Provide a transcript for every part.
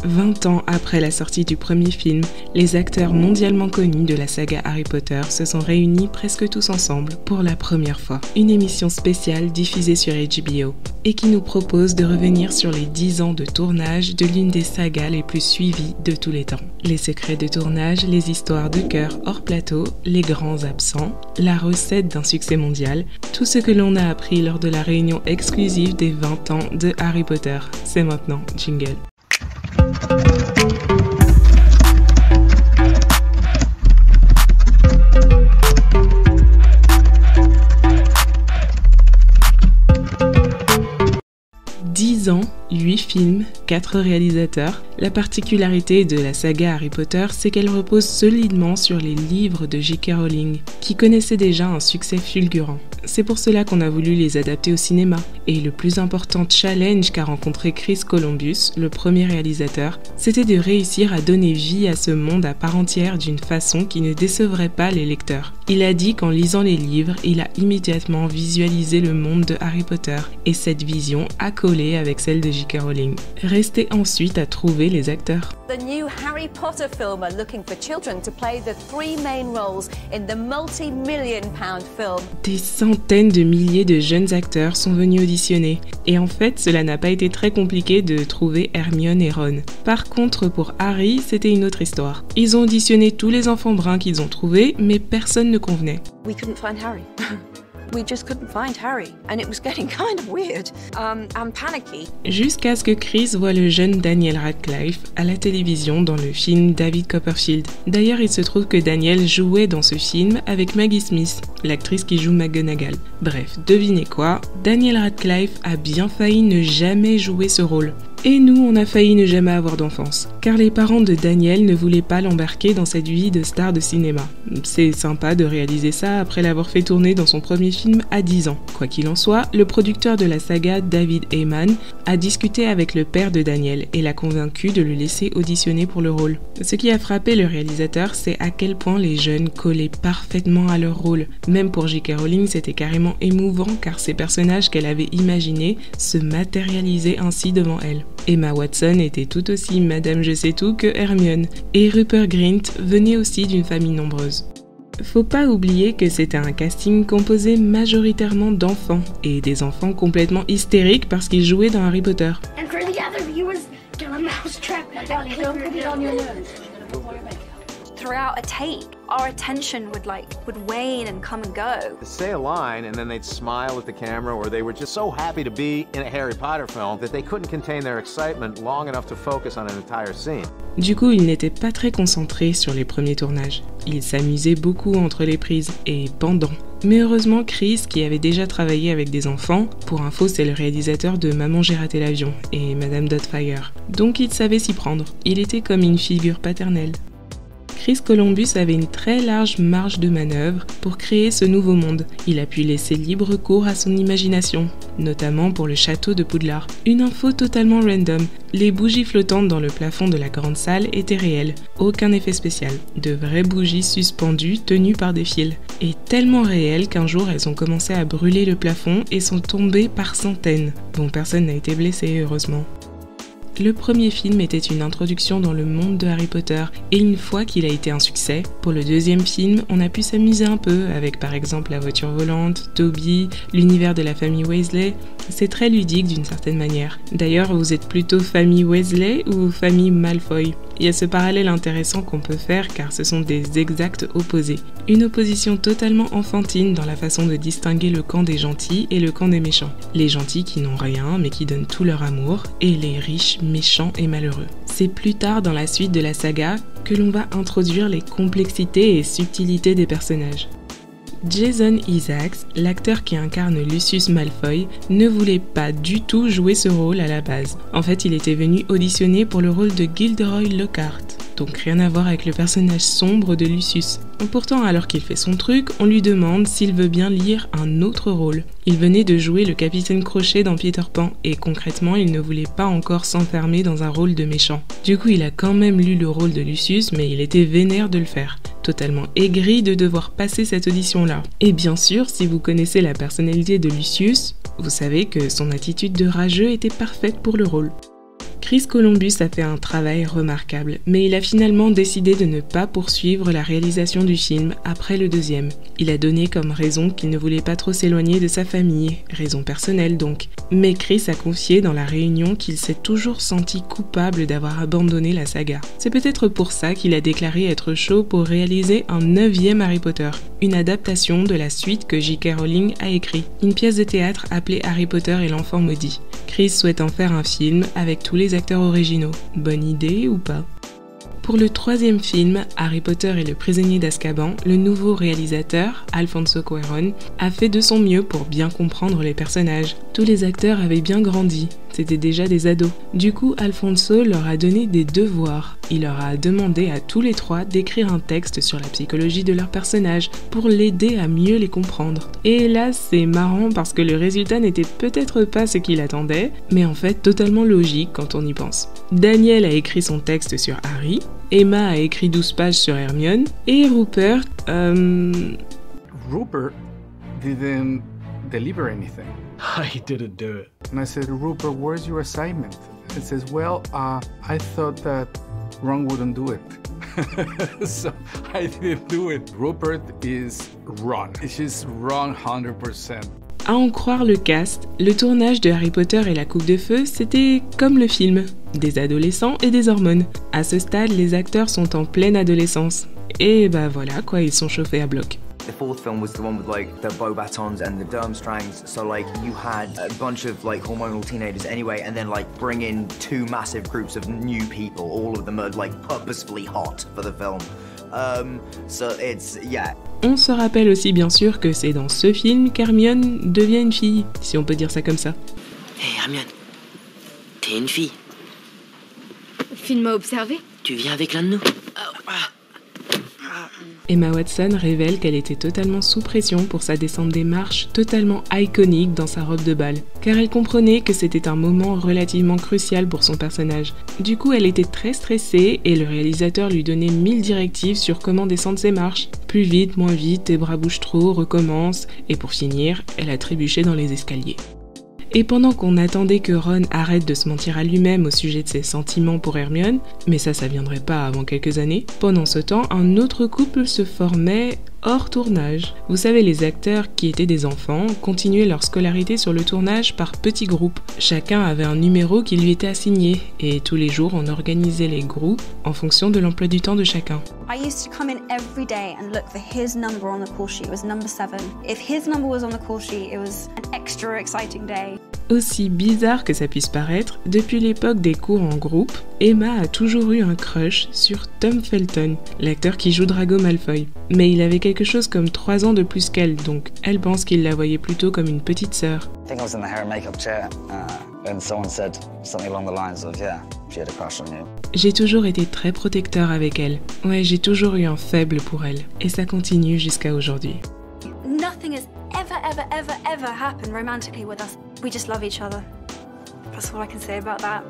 20 ans après la sortie du premier film, les acteurs mondialement connus de la saga Harry Potter se sont réunis presque tous ensemble pour la première fois. Une émission spéciale diffusée sur HBO et qui nous propose de revenir sur les 10 ans de tournage de l'une des sagas les plus suivies de tous les temps. Les secrets de tournage, les histoires de cœur hors plateau, les grands absents, la recette d'un succès mondial, tout ce que l'on a appris lors de la réunion exclusive des 20 ans de Harry Potter. C'est maintenant, jingle. Ans, 8 films, 4 réalisateurs. La particularité de la saga Harry Potter, c'est qu'elle repose solidement sur les livres de J.K. Rowling, qui connaissaient déjà un succès fulgurant. C'est pour cela qu'on a voulu les adapter au cinéma. Et le plus important challenge qu'a rencontré Chris Columbus, le premier réalisateur, c'était de réussir à donner vie à ce monde à part entière d'une façon qui ne décevrait pas les lecteurs. Il a dit qu'en lisant les livres, il a immédiatement visualisé le monde de Harry Potter, et cette vision a collé avec celle de J.K. Rowling. Restait ensuite à trouver les acteurs. The new Harry Potter film are looking for children to play the 3 main roles in the multi-million-pound film. Des centaines de milliers de jeunes acteurs sont venus auditionner. Et en fait, cela n'a pas été très compliqué de trouver Hermione et Ron. Par contre, pour Harry, c'était une autre histoire. Ils ont auditionné tous les enfants bruns qu'ils ont trouvés, mais personne ne convenait. We couldn't find Harry. We just couldn't find Harry, and it was getting kind of weird. I'm panicky. Jusqu'à ce que Chris voit le jeune Daniel Radcliffe à la télévision dans le film David Copperfield. D'ailleurs, il se trouve que Daniel jouait dans ce film avec Maggie Smith, l'actrice qui joue McGonagall. Bref, devinez quoi, Daniel Radcliffe a bien failli ne jamais jouer ce rôle. Et nous, on a failli ne jamais avoir d'enfance, car les parents de Daniel ne voulaient pas l'embarquer dans cette vie de star de cinéma. C'est sympa de réaliser ça après l'avoir fait tourner dans son premier film à 10 ans. Quoi qu'il en soit, le producteur de la saga, David Heyman, a discuté avec le père de Daniel et l'a convaincu de le laisser auditionner pour le rôle. Ce qui a frappé le réalisateur, c'est à quel point les jeunes collaient parfaitement à leur rôle. Même pour J.K. Rowling, c'était carrément émouvant car ces personnages qu'elle avait imaginés se matérialisaient ainsi devant elle. Emma Watson était tout aussi Madame Je sais tout que Hermione, et Rupert Grint venait aussi d'une famille nombreuse. Faut pas oublier que c'était un casting composé majoritairement d'enfants, et des enfants complètement hystériques parce qu'ils jouaient dans Harry Potter. And for the other viewers, get a mousetrap. Don't put it on your nose. Throughout a take, our attention would wane and come and go. To say a line and then they'd smile at the camera, or they were just so happy to be in a Harry Potter film that they couldn't contain their excitement long enough to focus on an entire scene. Du coup, il n'était pas très concentré sur les premiers tournages. Il s'amusait beaucoup entre les prises et pendant. Mais heureusement, Chris, qui avait déjà travaillé avec des enfants, pour info, c'est le réalisateur de Maman j'ai raté l'avion et Madame Doubtfire. Donc il savait s'y prendre. Il était comme une figure paternelle. Chris Columbus avait une très large marge de manœuvre pour créer ce nouveau monde. Il a pu laisser libre cours à son imagination, notamment pour le château de Poudlard. Une info totalement random, les bougies flottantes dans le plafond de la grande salle étaient réelles, aucun effet spécial. De vraies bougies suspendues tenues par des fils. Et tellement réelles qu'un jour elles ont commencé à brûler le plafond et sont tombées par centaines. Bon, personne n'a été blessé, heureusement. Le premier film était une introduction dans le monde de Harry Potter, et une fois qu'il a été un succès, pour le deuxième film, on a pu s'amuser un peu avec par exemple la voiture volante, Toby, l'univers de la famille Weasley. C'est très ludique d'une certaine manière. D'ailleurs, vous êtes plutôt famille Weasley ou famille Malfoy? Il y a ce parallèle intéressant qu'on peut faire car ce sont des exacts opposés. Une opposition totalement enfantine dans la façon de distinguer le camp des gentils et le camp des méchants. Les gentils qui n'ont rien mais qui donnent tout leur amour, et les riches, méchants et malheureux. C'est plus tard dans la suite de la saga que l'on va introduire les complexités et subtilités des personnages. Jason Isaacs, l'acteur qui incarne Lucius Malfoy, ne voulait pas du tout jouer ce rôle à la base. En fait, il était venu auditionner pour le rôle de Gilderoy Lockhart, donc rien à voir avec le personnage sombre de Lucius. Pourtant, alors qu'il fait son truc, on lui demande s'il veut bien lire un autre rôle. Il venait de jouer le capitaine Crochet dans Peter Pan, et concrètement, il ne voulait pas encore s'enfermer dans un rôle de méchant. Du coup, il a quand même lu le rôle de Lucius, mais il était vénère de le faire. Totalement aigri de devoir passer cette audition-là. Et bien sûr, si vous connaissez la personnalité de Lucius, vous savez que son attitude de rageux était parfaite pour le rôle. Chris Columbus a fait un travail remarquable, mais il a finalement décidé de ne pas poursuivre la réalisation du film après le deuxième. Il a donné comme raison qu'il ne voulait pas trop s'éloigner de sa famille, raison personnelle donc. Mais Chris a confié dans la réunion qu'il s'est toujours senti coupable d'avoir abandonné la saga. C'est peut-être pour ça qu'il a déclaré être chaud pour réaliser un 9e Harry Potter, une adaptation de la suite que J.K. Rowling a écrit, une pièce de théâtre appelée Harry Potter et l'enfant maudit. Chris souhaite en faire un film avec tous les acteurs originaux. Bonne idée ou pas ? Pour le 3e film, Harry Potter et le prisonnier d'Azkaban, le nouveau réalisateur, Alfonso Cuarón, a fait de son mieux pour bien comprendre les personnages. Tous les acteurs avaient bien grandi, c'était déjà des ados. Du coup, Alfonso leur a donné des devoirs. Il leur a demandé à tous les 3 d'écrire un texte sur la psychologie de leurs personnages pour l'aider à mieux les comprendre. Et là, c'est marrant parce que le résultat n'était peut-être pas ce qu'il attendait, mais en fait totalement logique quand on y pense. Daniel a écrit son texte sur Harry, Emma a écrit 12 pages sur Hermione, et Rupert, Rupert didn't deliver anything. He didn't do it. And I said, Rupert, where's your assignment? He says, well, I thought that Ron wouldn't do it. So I didn't do it. Rupert is Ron. She's Ron 100%. À en croire le cast, le tournage de Harry Potter et la Coupe de Feu, c'était comme le film, des adolescents et des hormones. À ce stade, les acteurs sont en pleine adolescence. Et bah voilà quoi, ils sont chauffés à bloc. The fourth film was the one with like the bow batons and the Durmstrangs, so like you had a bunch of like hormonal teenagers anyway, and then like bring in 2 massive groups of new people, all of them are like purposefully hot for the film. So it's, yeah. On se rappelle aussi bien sûr que c'est dans ce film qu'Hermione devient une fille, si on peut dire ça comme ça. Hé Hermione, t'es une fille. Phil m'a observé. Tu viens avec l'un de nous? Emma Watson révèle qu'elle était totalement sous pression pour sa descente des marches, totalement iconique dans sa robe de bal, car elle comprenait que c'était un moment relativement crucial pour son personnage. Du coup, elle était très stressée et le réalisateur lui donnait 1000 directives sur comment descendre ses marches. Plus vite, moins vite, tes bras bougent trop, recommence, et pour finir, elle a trébuché dans les escaliers. Et pendant qu'on attendait que Ron arrête de se mentir à lui-même au sujet de ses sentiments pour Hermione, mais ça viendrait pas avant quelques années, pendant ce temps, un autre couple se formait hors tournage. Vous savez, les acteurs qui étaient des enfants continuaient leur scolarité sur le tournage par petits groupes. Chacun avait un numéro qui lui était assigné, et tous les jours on organisait les groupes en fonction de l'emploi du temps de chacun. I used to come in every day and look for his number on the call sheet. It was number 7. If his number was on the call sheet, it was an extra exciting day. Aussi bizarre que ça puisse paraître, depuis l'époque des cours en groupe, Emma a toujours eu un crush sur Tom Felton, l'acteur qui joue Draco Malfoy. Mais il avait quelque chose comme 3 ans de plus qu'elle, donc elle pense qu'il la voyait plutôt comme une petite sœur. I think I was in the hair and makeup chair and someone said something along the lines of, yeah, she had a crush on you. J'ai toujours été très protecteur avec elle. Ouais, j'ai toujours eu un faible pour elle. Et ça continue jusqu'à aujourd'hui. Nothing has ever happened romantically with us. We just love each other. That's all I can say about that.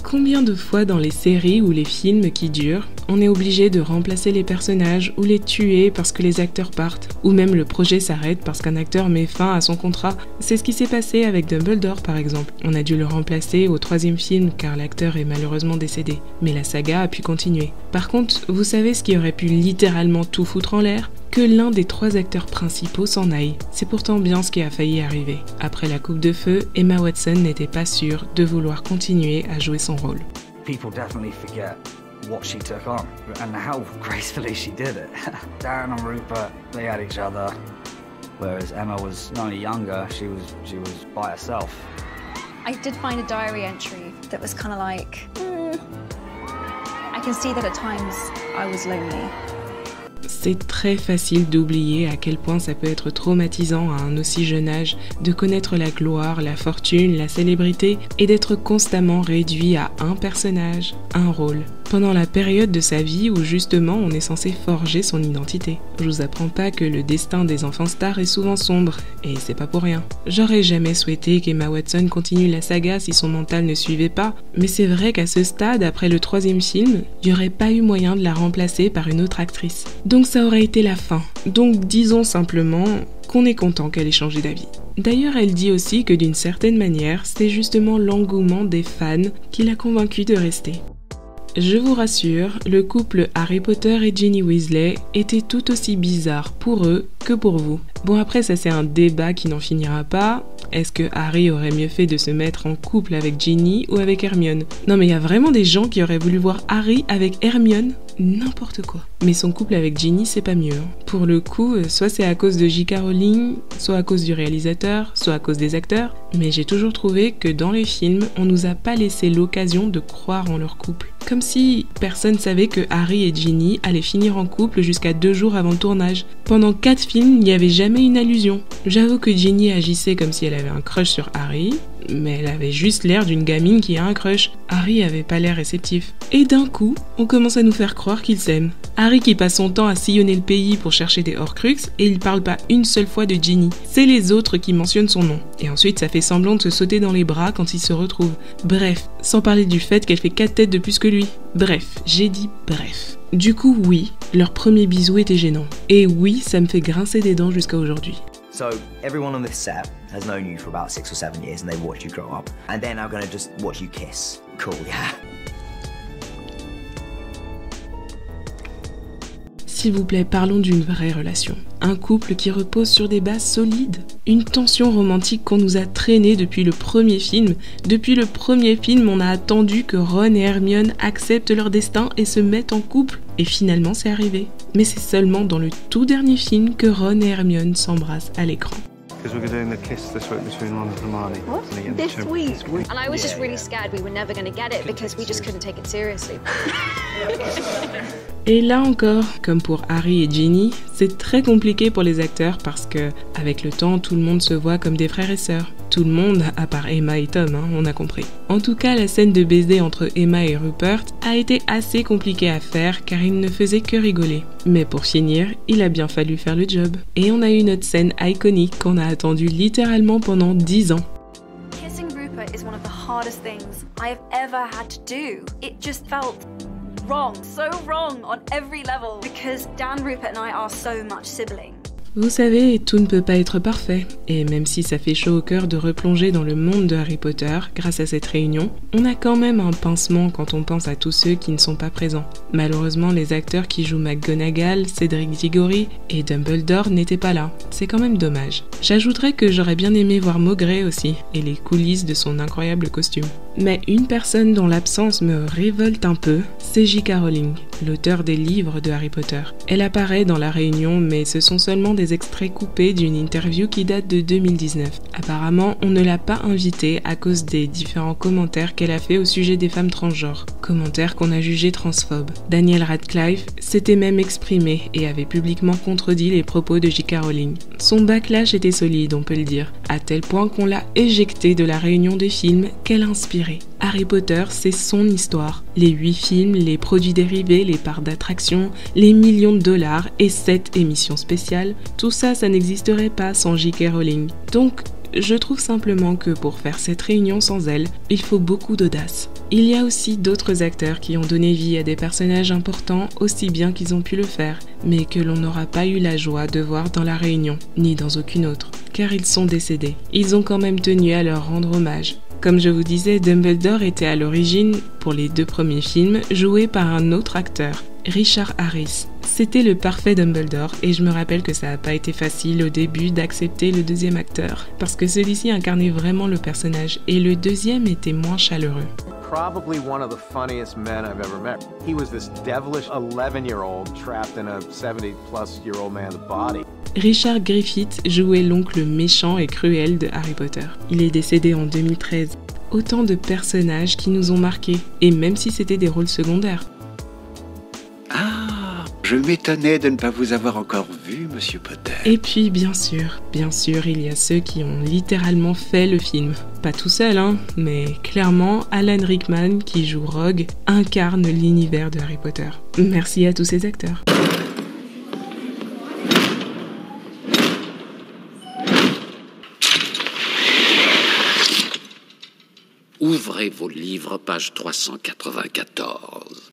Combien de fois dans les séries ou les films qui durent, on est obligé de remplacer les personnages ou les tuer parce que les acteurs partent, ou même le projet s'arrête parce qu'un acteur met fin à son contrat. C'est ce qui s'est passé avec Dumbledore par exemple. On a dû le remplacer au 3e film car l'acteur est malheureusement décédé. Mais la saga a pu continuer. Par contre, vous savez ce qui aurait pu littéralement tout foutre en l'air ? Que l'un des 3 acteurs principaux s'en aille. C'est pourtant bien ce qui a failli arriver. Après la Coupe de Feu, Emma Watson n'était pas sûre de vouloir continuer à jouer son rôle. People definitely forget what she took on and how gracefully she did it. Darren and Rupert, they had each other, whereas Emma was not only younger, she was by herself. I did find a diary entry that was kind of like, I can see that at times I was lonely. C'est très facile d'oublier à quel point ça peut être traumatisant à un aussi jeune âge de connaître la gloire, la fortune, la célébrité et d'être constamment réduit à un personnage, un rôle. Pendant la période de sa vie où justement on est censé forger son identité. Je vous apprends pas que le destin des enfants stars est souvent sombre, et c'est pas pour rien. J'aurais jamais souhaité qu'Emma Watson continue la saga si son mental ne suivait pas, mais c'est vrai qu'à ce stade, après le 3e film, il n'y aurait pas eu moyen de la remplacer par une autre actrice. Donc ça aurait été la fin. Donc disons simplement qu'on est content qu'elle ait changé d'avis. D'ailleurs, elle dit aussi que d'une certaine manière, c'est justement l'engouement des fans qui l'a convaincue de rester. Je vous rassure, le couple Harry Potter et Ginny Weasley était tout aussi bizarre pour eux que pour vous. Bon, après ça c'est un débat qui n'en finira pas. Est-ce que Harry aurait mieux fait de se mettre en couple avec Ginny ou avec Hermione? Non mais il y a vraiment des gens qui auraient voulu voir Harry avec Hermione, n'importe quoi. Mais son couple avec Ginny c'est pas mieux. Pour le coup, soit c'est à cause de J.K. Rowling, soit à cause du réalisateur, soit à cause des acteurs, mais j'ai toujours trouvé que dans les films, on nous a pas laissé l'occasion de croire en leur couple. Comme si personne savait que Harry et Ginny allaient finir en couple jusqu'à 2 jours avant le tournage. Pendant 4 films, il n'y avait jamais une allusion. J'avoue que Ginny agissait comme si elle avait un crush sur Harry, mais elle avait juste l'air d'une gamine qui a un crush. Harry avait pas l'air réceptif. Et d'un coup, on commence à nous faire croire qu'ils s'aiment. Harry qui passe son temps à sillonner le pays pour chercher des Horcruxes et il parle pas une seule fois de Ginny. C'est les autres qui mentionnent son nom. Et ensuite, ça fait semblant de se sauter dans les bras quand ils se retrouvent. Bref, sans parler du fait qu'elle fait 4 têtes de plus que lui. Bref, j'ai dit bref. Du coup, oui, leur premier bisou était gênant. Et oui, ça me fait grincer des dents jusqu'à aujourd'hui. So everyone on this set has known you for about 6 or 7 years and they've watched you grow up. And they're now gonna just watch you kiss. Cool, yeah. S'il vous plaît, parlons d'une vraie relation. Un couple qui repose sur des bases solides. Une tension romantique qu'on nous a traînée depuis le premier film. Depuis le premier film, on a attendu que Ron et Hermione acceptent leur destin et se mettent en couple. Et finalement, c'est arrivé. Mais c'est seulement dans le tout dernier film que Ron et Hermione s'embrassent à l'écran. Because we're doing the kiss this week between Ron and Hermione. What? This week? And I was just really scared we were never going to get it because we just couldn't take it seriously. Et là encore, comme pour Harry et Ginny, c'est très compliqué pour les acteurs parce que, avec le temps, tout le monde se voit comme des frères et sœurs. Tout le monde, à part Emma et Tom, on a compris. En tout cas, la scène de baiser entre Emma et Rupert a été assez compliquée à faire car ils ne faisaient que rigoler. Mais pour finir, il a bien fallu faire le job. Et on a eu notre scène iconique qu'on a attendue littéralement pendant 10 ans. Kissing Rupert is one of the hardest things I have ever had to do. It just felt wrong, so wrong on every level because Dan, Rupert and I are so much siblings. Vous savez, tout ne peut pas être parfait. Et même si ça fait chaud au cœur de replonger dans le monde de Harry Potter grâce à cette réunion, on a quand même un pincement quand on pense à tous ceux qui ne sont pas présents. Malheureusement, les acteurs qui jouent McGonagall, Cédric Diggory et Dumbledore n'étaient pas là. C'est quand même dommage. J'ajouterais que j'aurais bien aimé voir Maugrey aussi, et les coulisses de son incroyable costume. Mais une personne dont l'absence me révolte un peu, c'est J.K. Rowling, l'auteur des livres de Harry Potter. Elle apparaît dans la réunion, mais ce sont seulement des extraits coupés d'une interview qui date de 2019. Apparemment, on ne l'a pas invitée à cause des différents commentaires qu'elle a fait au sujet des femmes transgenres. Commentaires qu'on a jugés transphobes. Daniel Radcliffe s'était même exprimé et avait publiquement contredit les propos de J.K. Rowling. Son backlash était solide, on peut le dire, à tel point qu'on l'a éjecté de la réunion des films qu'elle a inspiré. Harry Potter, c'est son histoire. Les 8 films, les produits dérivés, les parcs d'attractions, les millions de dollars et 7 émissions spéciales, tout ça, ça n'existerait pas sans J.K. Rowling. Donc, je trouve simplement que pour faire cette réunion sans elle, il faut beaucoup d'audace. Il y a aussi d'autres acteurs qui ont donné vie à des personnages importants aussi bien qu'ils ont pu le faire, mais que l'on n'aura pas eu la joie de voir dans la réunion, ni dans aucune autre, car ils sont décédés. Ils ont quand même tenu à leur rendre hommage. Comme je vous disais, Dumbledore était à l'origine, pour les 2 premiers films, joué par un autre acteur, Richard Harris. C'était le parfait Dumbledore et je me rappelle que ça n'a pas été facile au début d'accepter le deuxième acteur, parce que celui-ci incarnait vraiment le personnage et le deuxième était moins chaleureux. Probably one of the funniest men I've ever met. He was this devilish 11-year-old trapped in a 70-plus-year-old man's body. Richard Griffith jouait l'oncle méchant et cruel de Harry Potter. Il est décédé en 2013. Autant de personnages qui nous ont marqués, et même si c'était des rôles secondaires. Ah, je m'étonnais de ne pas vous avoir encore vu, Monsieur Potter. Et puis, bien sûr, il y a ceux qui ont littéralement fait le film. Pas tout seul, mais clairement, Alan Rickman, qui joue Rogue, incarne l'univers de Harry Potter. Merci à tous ces acteurs. Ouvrez vos livres, page 394.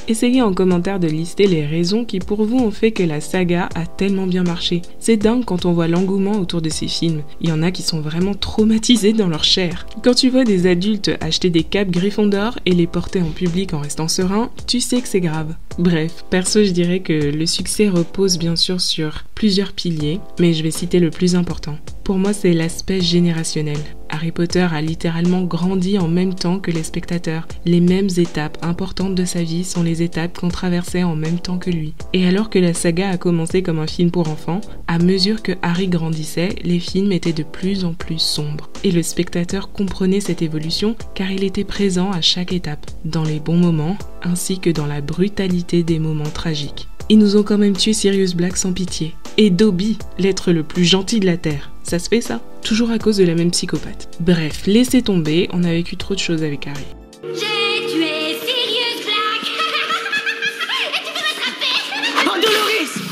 Essayez en commentaire de lister les raisons qui pour vous ont fait que la saga a tellement bien marché. C'est dingue quand on voit l'engouement autour de ces films. Il y en a qui sont vraiment traumatisés dans leur chair. Quand tu vois des adultes acheter des capes Gryffondor et les porter en public en restant serein, tu sais que c'est grave. Bref, perso je dirais que le succès repose bien sûr sur plusieurs piliers, mais je vais citer le plus important. Pour moi, c'est l'aspect générationnel. Harry Potter a littéralement grandi en même temps que les spectateurs. Les mêmes étapes importantes de sa vie sont les étapes qu'on traversait en même temps que lui. Et alors que la saga a commencé comme un film pour enfants, à mesure que Harry grandissait, les films étaient de plus en plus sombres. Et le spectateur comprenait cette évolution car il était présent à chaque étape, dans les bons moments, ainsi que dans la brutalité des moments tragiques. Ils nous ont quand même tué Sirius Black sans pitié. Et Dobby, l'être le plus gentil de la Terre. Ça se fait ça? Toujours à cause de la même psychopathe. Bref, laissez tomber, on a vécu trop de choses avec Harry. J'ai tué Sirius Black. Et tu peux m'attraper? Oh, Dolores!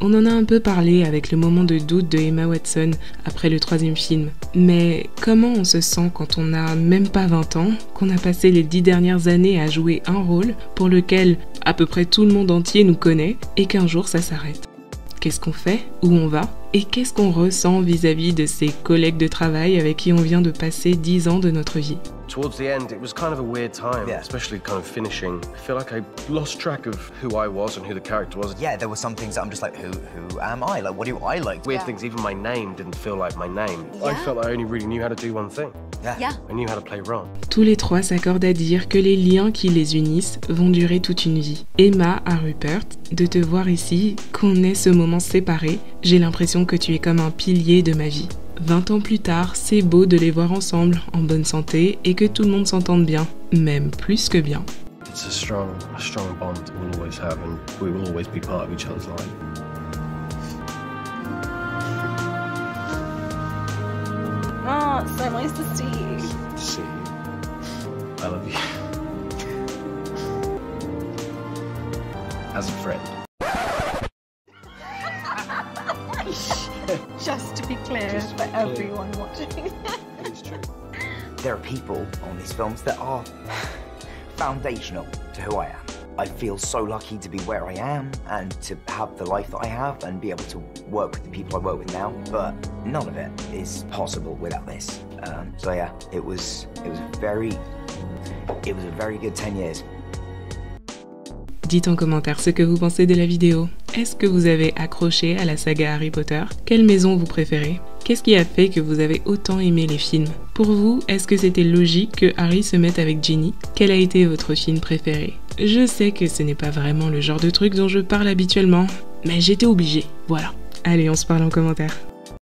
On en a un peu parlé avec le moment de doute de Emma Watson après le 3e film. Mais comment on se sent quand on n'a même pas 20 ans, qu'on a passé les 10 dernières années à jouer un rôle pour lequel à peu près tout le monde entier nous connaît et qu'un jour ça s'arrête? Qu'est-ce qu'on fait? Où on va? Et qu'est-ce qu'on ressent vis-à-vis de ses collègues de travail avec qui on vient de passer 10 ans de notre vie? Towards the end, it was kind of a weird time, especially kind of finishing. I feel like I lost track of who I was and who the character was. Yeah, there were some things that I'm just like, who am I? Like, what do I like? Weird things, even my name didn't feel like my name. I felt like I only really knew how to do one thing. Yeah. I knew how to play Ron. Tous les trois s'accordent à dire que les liens qui les unissent vont durer toute une vie. Emma à Rupert, de te voir ici, qu'on ait ce moment séparé, j'ai l'impression que tu es comme un pilier de ma vie. 20 ans plus tard, c'est beau de les voir ensemble, en bonne santé, et que tout le monde s'entende bien, même plus que bien. It's a strong bond we'll always have, and we will always be part of each other's life. Oh, it's so nice to see you. To see you. I love you. As a friend. Just to be clear for everyone watching. It's true. There are people on these films that are foundational to who I am. I feel so lucky to be where I am and to have the life that I have and be able to work with the people I work with now, but none of it is possible without this. So yeah, it was a very good 10 years. Dites en commentaire ce que vous pensez de la vidéo. Est-ce que vous avez accroché à la saga Harry Potter? Quelle maison vous préférez? Qu'est-ce qui a fait que vous avez autant aimé les films? Pour vous, est-ce que c'était logique que Harry se mette avec Ginny? Quel a été votre film préféré? Je sais que ce n'est pas vraiment le genre de truc dont je parle habituellement, mais j'étais obligée, voilà. Allez, on se parle en commentaire.